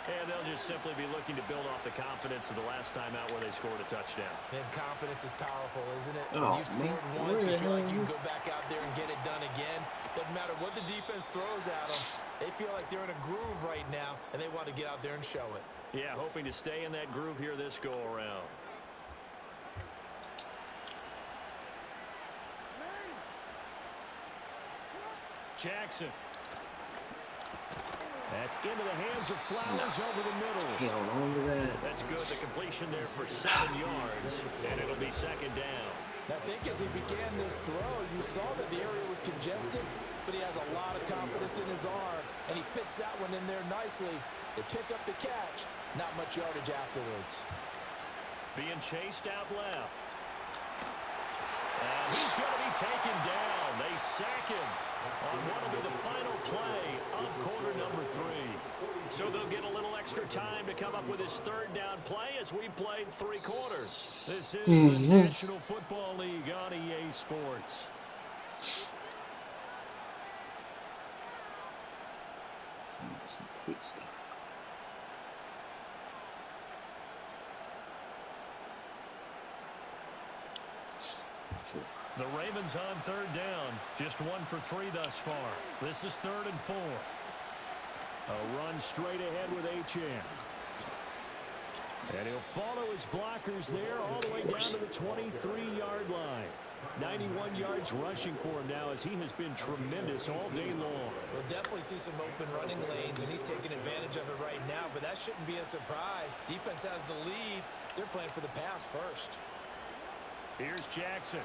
And they'll just simply be looking to build off the confidence of the last time out where they scored a touchdown.
And confidence is powerful, isn't it?
Oh,
when you've scored once, you feel like you can go back out there and get it done again. Doesn't matter what the defense throws at them. They feel like they're in a groove right now, and they want to get out there and show it.
Yeah, hoping to stay in that groove here this go-around. Jackson. That's into the hands of Flowers over the middle.
Held on to that.
That's good. The completion there for 7 yards, and it'll be 2nd down.
I think as he began this throw, you saw that the area was congested, but he has a lot of confidence in his arm, and he fits that one in there nicely. They pick up the catch. Not much yardage afterwards.
Being chased out left. And he's going to be taken down. They sack him on what will be the final play of quarter number 3. So they'll get a little extra time to come up with his 3rd down play as we played 3 quarters. This is the National Football League on EA Sports.
Some quick stuff.
The Ravens on 3rd down. Just 1 for 3 thus far. This is 3rd and 4. A run straight ahead with Achane. And he'll follow his blockers there all the way down to the 23-yard line. 91 yards rushing for him now as he has been tremendous all day long.
We'll definitely see some open running lanes, and he's taking advantage of it right now, but that shouldn't be a surprise. Defense has the lead. They're playing for the pass first.
Here's Jackson.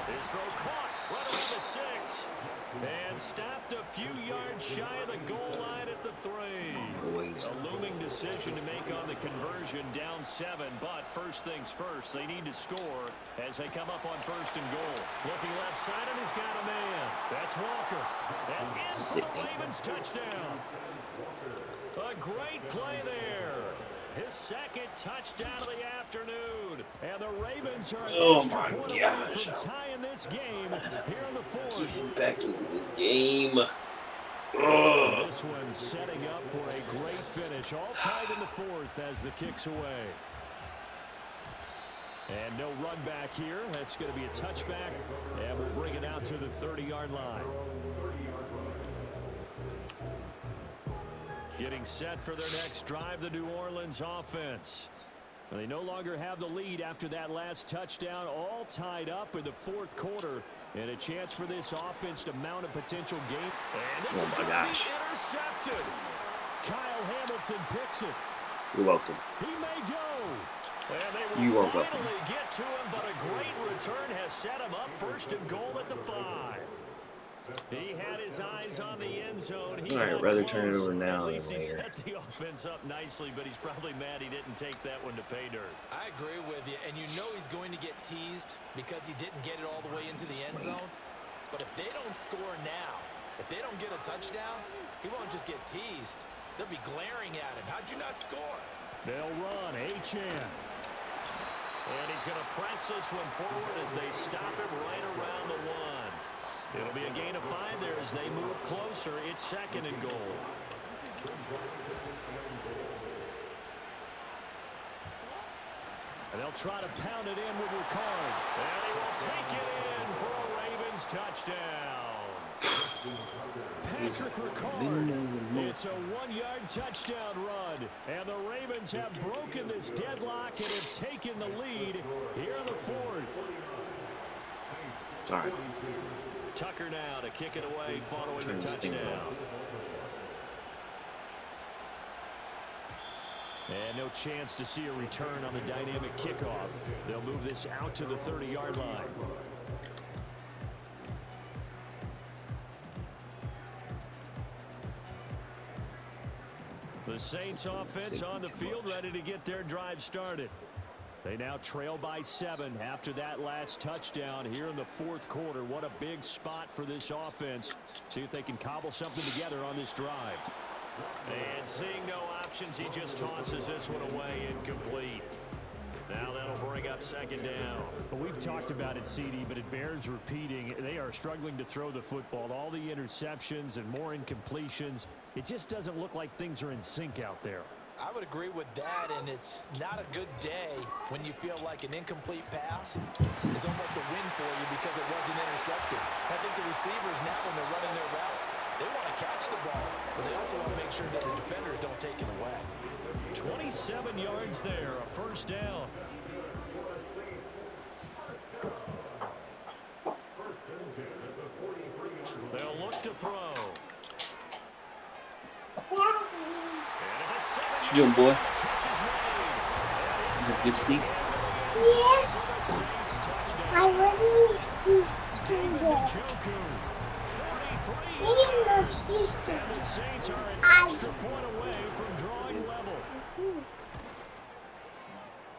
His throw caught right around the 6. And stopped a few yards shy of the goal line at the 3.
easy.
A looming decision to make on the conversion, down 7, but first things first, they need to score as they come up on 1st and goal. Looking left side, and he's got a man. That's Walker. And in for the Ravens touchdown. A great play there. His 2nd touchdown of the afternoon. And the Ravens are an extra point away from tying this game here in the 4th.
Back into this game.
This one setting up for a great finish. All tied in the 4th as the kick's away. And no run back here. That's going to be a touchback. And we'll bring it out to the 30-yard line. Getting set for their next drive, the New Orleans offense. And they no longer have the lead after that last touchdown. All tied up in the 4th quarter. And a chance for this offense to mount a potential game. And this is going to be intercepted. Kyle Hamilton picks it.
You're welcome.
He may go. And they will finally get to him, but a great return has set him up 1st and goal at the 5. He had his eyes on the end zone.
All right, rather turn it over now than
later. He
later.
set the offense up nicely, but he's probably mad he didn't take that one to pay dirt.
I agree with you, and you know he's going to get teased because he didn't get it all the way into the end zone. But if they don't score now, if they don't get a touchdown, he won't just get teased. They'll be glaring at him. How'd you not score?
They'll run. Achane. And he's going to press this one forward as they stop him right around the 1. It'll be a gain of 5 there as they move closer. It's 2nd and goal. And they'll try to pound it in with Ricard. And he will take it in for a Ravens touchdown. Patrick Ricard. It's a 1-yard touchdown run. And the Ravens have broken this deadlock and have taken the lead here in the 4th.
All right.
Tucker now to kick it away following the touchdown. And no chance to see a return on the dynamic kickoff. They'll move this out to the 30-yard line. The Saints offense on the field ready to get their drive started. They now trail by 7 after that last touchdown here in the 4th quarter. What a big spot for this offense. See if they can cobble something together on this drive. And seeing no options, he just tosses this one away incomplete. Now that'll bring up 2nd down. Well, we've talked about it, CD, but it bears repeating. They are struggling to throw the football. All the interceptions and more incompletions. It just doesn't look like things are in sync out there.
I would agree with that, and it's not a good day when you feel like an incomplete pass is almost a win for you because it wasn't intercepted. I think the receivers now, when they're running their routes, they want to catch the ball, but they also want to make sure that the defenders don't take it away.
27 yards there, a 1st down. They'll look to throw.
What you doing, boy? Is it good sleep?
Yes. I really need to get.
And the Saints are an extra point away from drawing level.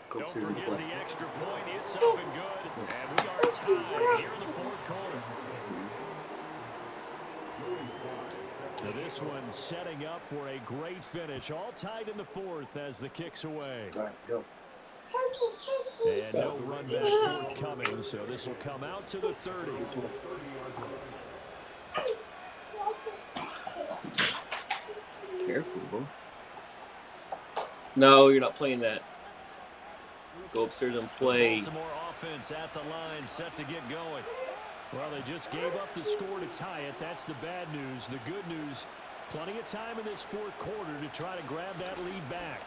Don't forget the extra point. It's up and good. And we are tied here in the 4th quarter. Now this one setting up for a great finish. All tied in the 4th as the kick's away.
All right, go.
And no run back forthcoming, so this will come out to the 30.
Careful, boy. No, you're not playing that. Go upstairs and play.
Baltimore offense at the line, set to get going. Well, they just gave up the score to tie it. That's the bad news. The good news, plenty of time in this 4th quarter to try to grab that lead back.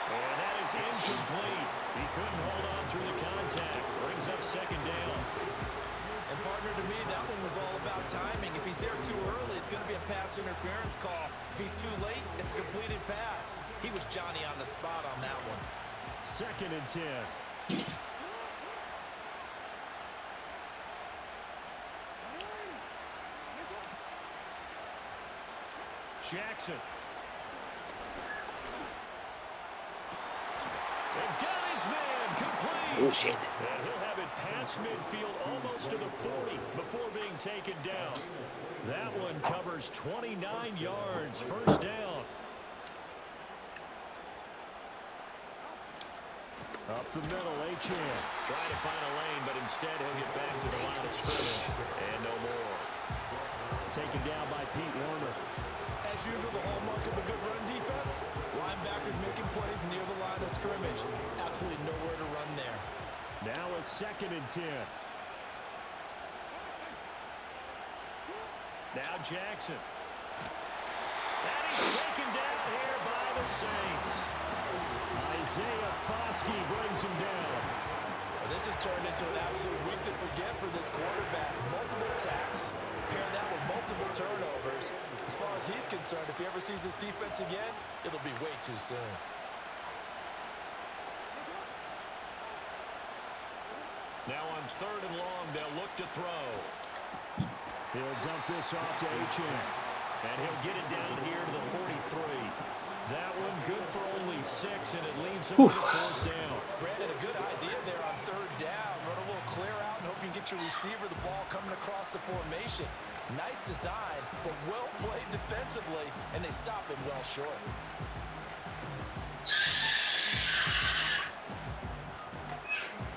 And that is incomplete. He couldn't hold on through the contact. Brings up 2nd down.
And partner, to me, that one was all about timing. If he's there too early, it's going to be a pass interference call. If he's too late, it's a completed pass. He was Johnny on the spot on that one.
2nd and 10. Jackson. And got his man complete.
Bullshit.
And he'll have it past midfield almost to the 40 before being taken down. That one covers 29 yards. First down. Up the middle, Achan. Trying to find a lane, but instead he'll get back to the line of scrimmage. And no more. Taken down by Pete Werner.
As usual, the hallmark of a good run defense, linebackers making plays near the line of scrimmage. Absolutely nowhere to run there.
Now a 2nd and 10. Now Jackson. And he's taken down here by the Saints. Isaiah Foskey brings him down.
Well, this has turned into an absolute week to forget for this quarterback. Multiple sacks. Pair that with multiple turnovers. As far as he's concerned, if he ever sees this defense again, it'll be way too soon.
Now on 3rd and long, they'll look to throw. He'll dump this off to Achan. And he'll get it down here to the 43. That one good for only 6, and it leaves him with 4th down.
Brandon, a good idea there on 3rd down. Run a little clear out and hope you can get your receiver the ball coming across the formation. Nice design, but well played defensively, and they stop him well short.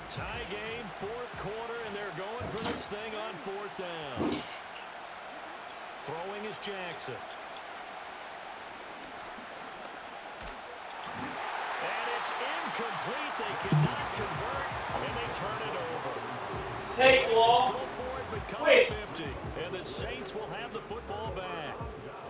Tie game, 4th quarter, and they're going for this thing on 4th down. Throwing is Jackson. And it's incomplete. They cannot convert, and they turn it over.
Hey, Wall.
Go for it, but come
Wait.
up empty. And the Saints will have the football back.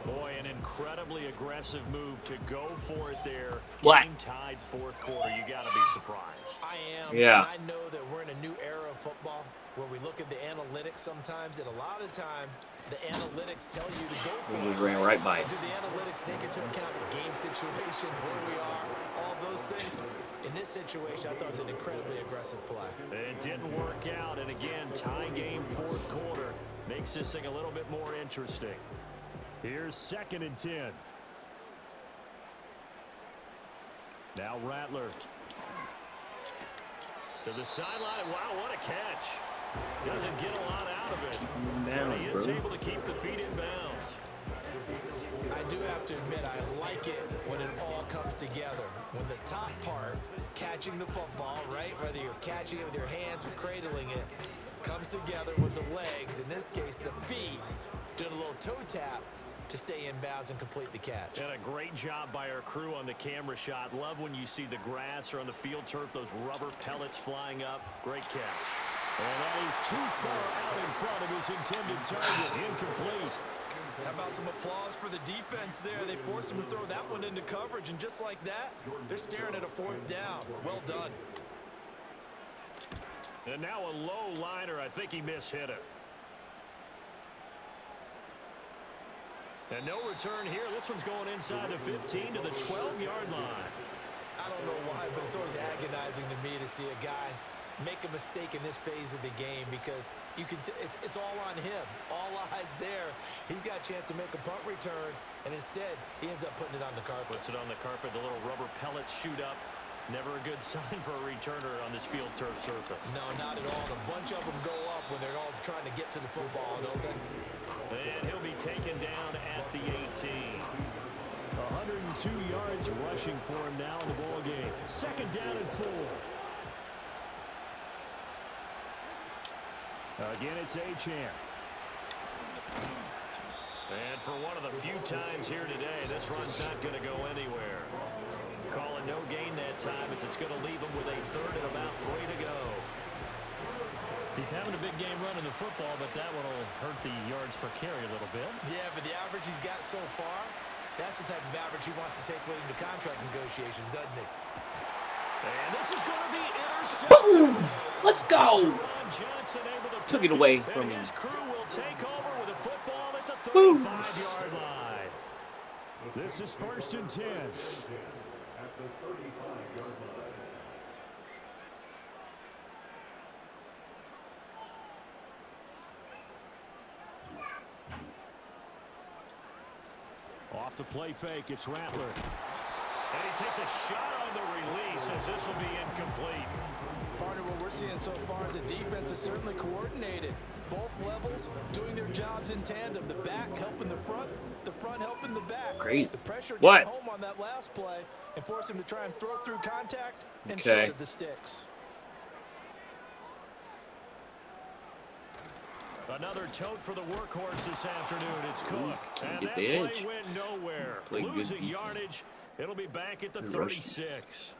Boy, an incredibly aggressive move to go for it there.
What?
Game tied 4th quarter. You got to be surprised.
I am.
Yeah.
And I know that we're in a new era of football where we look at the analytics sometimes, and a lot of time the analytics tell you to go for
We
it.
just ran right by it.
Do the analytics take into account game situation, where we are, all those things? In this situation, I thought it was an incredibly aggressive play.
It didn't work out, and again, tie game 4th quarter makes this thing a little bit more interesting. Here's 2nd and 10. Now Rattler. To the sideline. Wow, what a catch. Doesn't get a lot out of it. But he is able to keep the feet in bounds.
I do have to admit, I like it when it all comes together. When the top part, catching the football, right, whether you're catching it with your hands or cradling it, comes together with the legs, in this case the feet, doing a little toe tap to stay in bounds and complete the catch.
And a great job by our crew on the camera shot. Love when you see the grass or on the field turf, those rubber pellets flying up. Great catch. And that is too far out in front of his intended target. Incomplete.
How about some applause for the defense there? They forced him to throw that one into coverage, and just like that, they're staring at a 4th down. Well done.
And now a low liner. I think he mishit it. And no return here. This one's going inside the 15 to the 12-yard line.
I don't know why, but it's always agonizing to me to see a guy make a mistake in this phase of the game, because you can it's all on him. All eyes there. He's got a chance to make a punt return, and instead he ends up putting it on the carpet.
Puts it on the carpet. The little rubber pellets shoot up. Never a good sign for a returner on this field turf surface.
No, not at all. A bunch of them go up when they're all trying to get to the football, don't they?
And he'll be taken down at the 18. 102 yards rushing for him now in the ball game. 2nd down and 4. Again, it's Achan. And for one of the few times here today, this run's not going to go anywhere. Calling no gain that time, as it's going to leave him with a 3rd and about 3 to go. He's having a big game running the football, but that one will hurt the yards per carry a little bit.
Yeah, but the average he's got so far, that's the type of average he wants to take with him to contract negotiations, doesn't he?
And this is going to be intercepted.
Boom! Let's go! Took it away from him.
His crew will take over with a football at the 35-yard line. This is 1st and 10. Off the play fake, it's Rattler. And he takes a shot on the release as this will be incomplete.
Partner, what we're seeing so far is the defense is certainly coordinated. Both levels doing their jobs in tandem. The back helping the front helping the back.
Great.
The pressure
What?
got home on that last play and forced him to try and throw through contact and short of the sticks.
Another tote for the workhorse this afternoon. It's Cook.
Can't
And
get
that
the
play
edge.
went nowhere.
Play good
Losing
defense.
yardage. It'll be back at the
Good rushing.
36.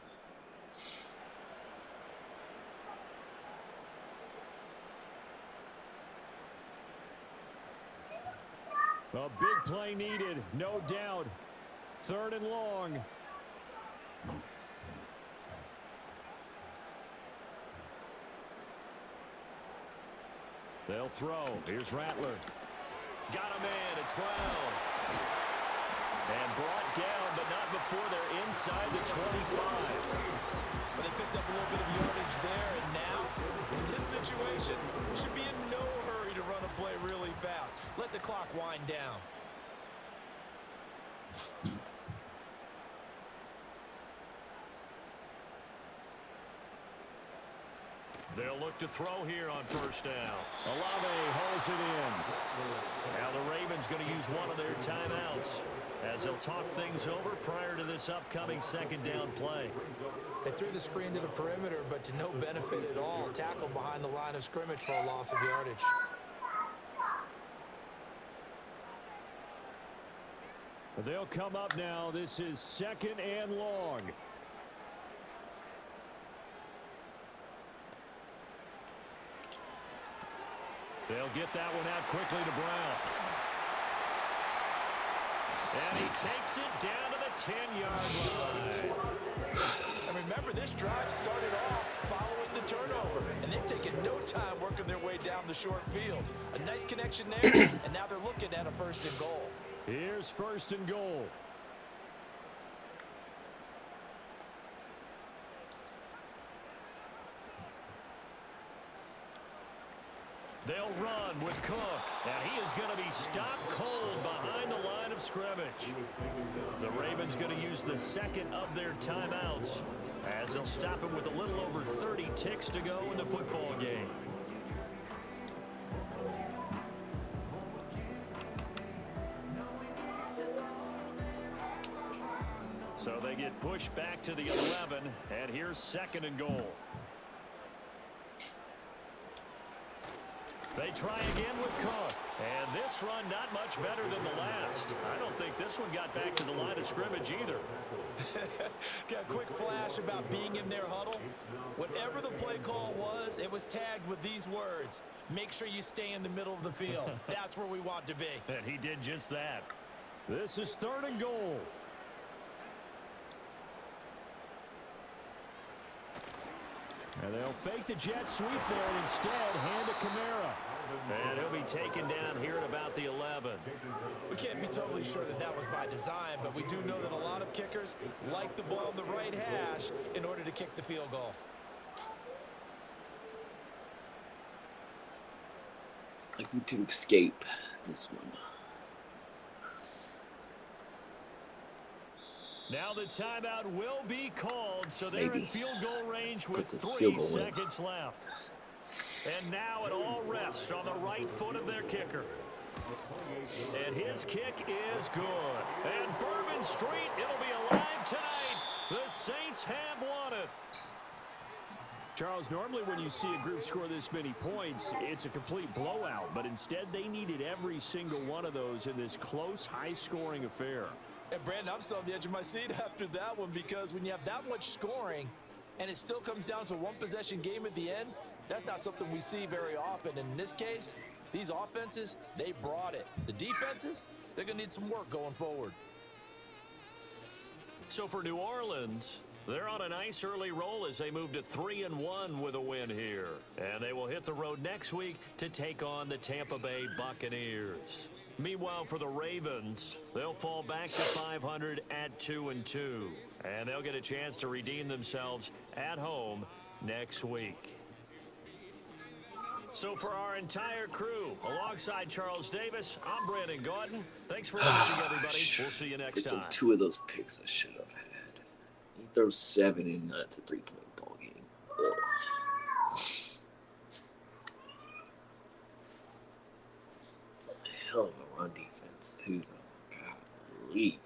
A big play needed, no doubt. 3rd and long. They'll throw. Here's Rattler. Got a man. It's Brown. And brought down, but not before they're inside the 25.
But they picked up a little bit of yardage there, and now, in this situation, should be in no hurry to run a play really fast. Let the clock wind down.
They'll look to throw here on 1st down. Olave holds it in. Now the Ravens going to use one of their timeouts as they'll talk things over prior to this upcoming 2nd down play.
They threw the screen to the perimeter, but to no benefit at all. Tackled behind the line of scrimmage for a loss of yardage.
They'll come up now. This is 2nd and long. They'll get that one out quickly to Brown. And he takes it down to the 10-yard line.
And remember, this drive started off following the turnover, and they've taken no time working their way down the short field. A nice connection there, and now they're looking at a 1st and goal.
Here's 1st and goal. They'll run with Cook, and he is going to be stopped cold behind the line of scrimmage. The Ravens going to use the 2nd of their timeouts as they'll stop him with a little over 30 ticks to go in the football game. So they get pushed back to the 11, and here's 2nd and goal. They try again with Cook. And this run not much better than the last. I don't think this one got back to the line of scrimmage either.
Got a quick flash about being in their huddle. Whatever the play call was, it was tagged with these words. Make sure you stay in the middle of the field. That's where we want to be.
And he did just that. This is 3rd and goal. And they'll fake the jet sweep there and instead hand to Kamara. And he'll be taken down here at about the 11.
We can't be totally sure that that was by design, but we do know that a lot of kickers like the ball in the right hash in order to kick the field goal.
Likely to escape this one.
Now the timeout will be called, so they're
Maybe.
in field goal range with
Put this
3
field goal in.
seconds left. And now it all rests on the right foot of their kicker. And his kick is good. And Bourbon Street, it'll be alive tonight. The Saints have won it. Charles, normally when you see a group score this many points, it's a complete blowout. But instead, they needed every single one of those in this close, high-scoring affair.
And Brandon, I'm still on the edge of my seat after that one, because when you have that much scoring and it still comes down to a one-possession game at the end, that's not something we see very often. And in this case, these offenses, they brought it. The defenses, they're going to need some work going forward.
So for New Orleans, they're on a nice early roll as they move to 3-1 with a win here. And they will hit the road next week to take on the Tampa Bay Buccaneers. Meanwhile, for the Ravens, they'll fall back to 500 at 2-2. And they'll get a chance to redeem themselves at home next week. So for our entire crew, alongside Charles Davis, I'm Brandon Gordon. Thanks for watching, everybody. We'll see you next time.
2 of those picks I should have had. He throws 7 and it's a 3-point ball game. Ugh. Hell of a run defense too, though. Golly.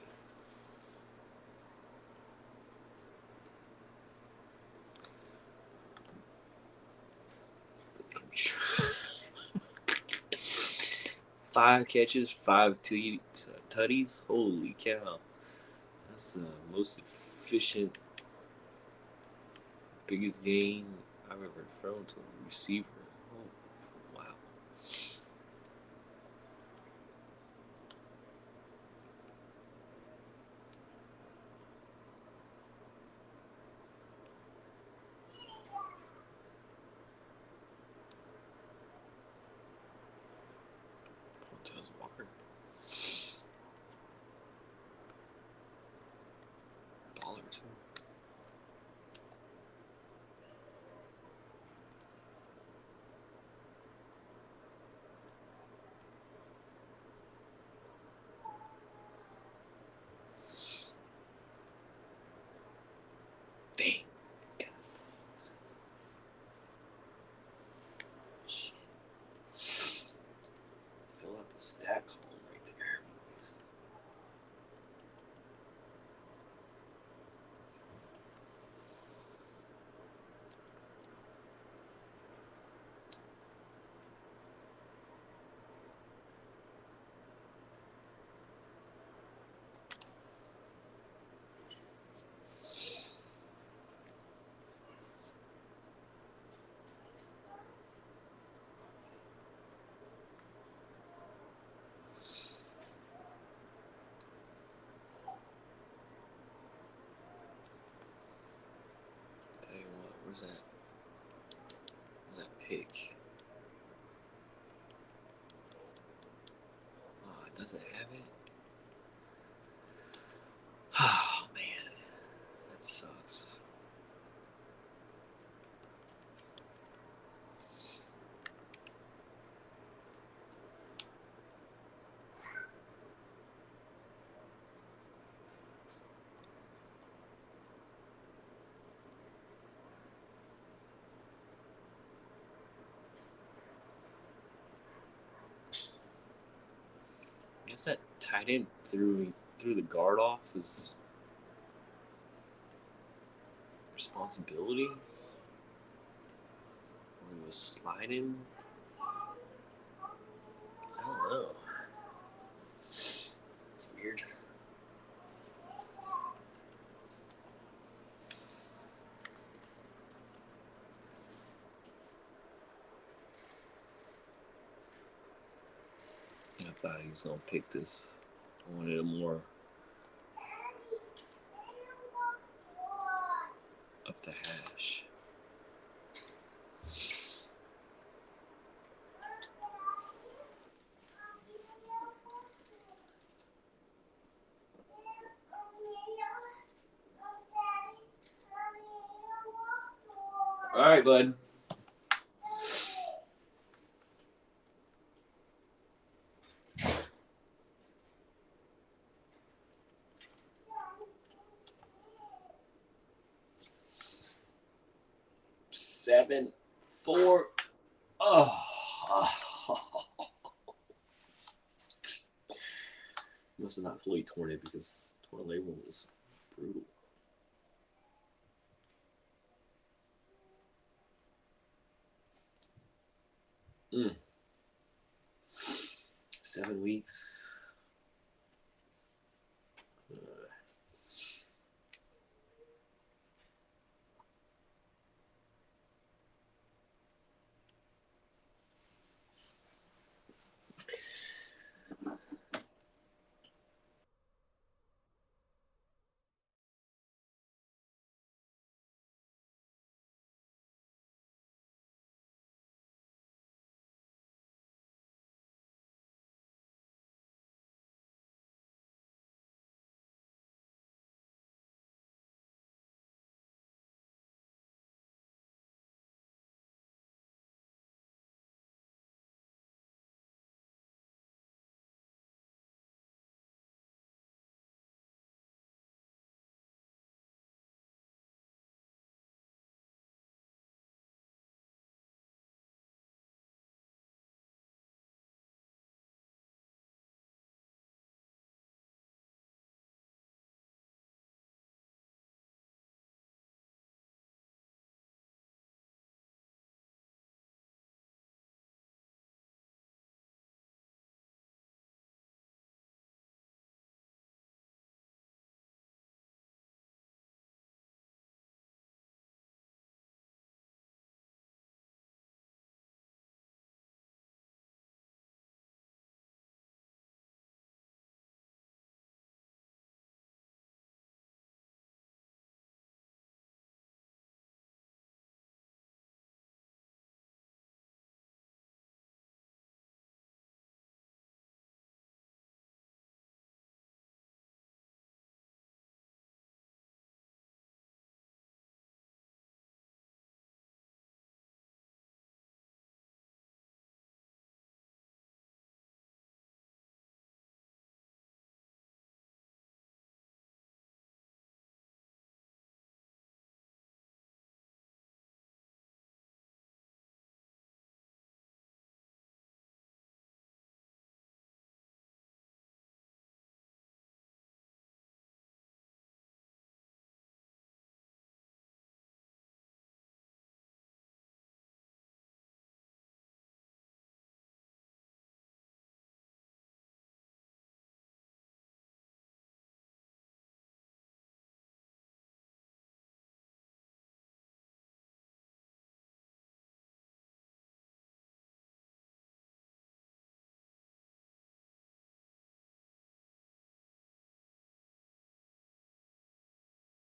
Five catches, 5 tutties. Holy cow! That's the most efficient, biggest game I've ever thrown to a receiver. Oh, wow. Montez Walker. Baller too. Dang. Shit. Fill up the stat column right there. Tell you what, where's that? Where's that pick? Oh, it doesn't have it? Oh, man. That sucks. I guess that tight end threw the guard off his responsibility when he was sliding. I don't know. It's weird. I thought he was going to pick this. I wanted a more up the hash. All right, bud. Seven, 4. Oh. Must have not fully torn it because torn label was brutal. Mm. 7 weeks.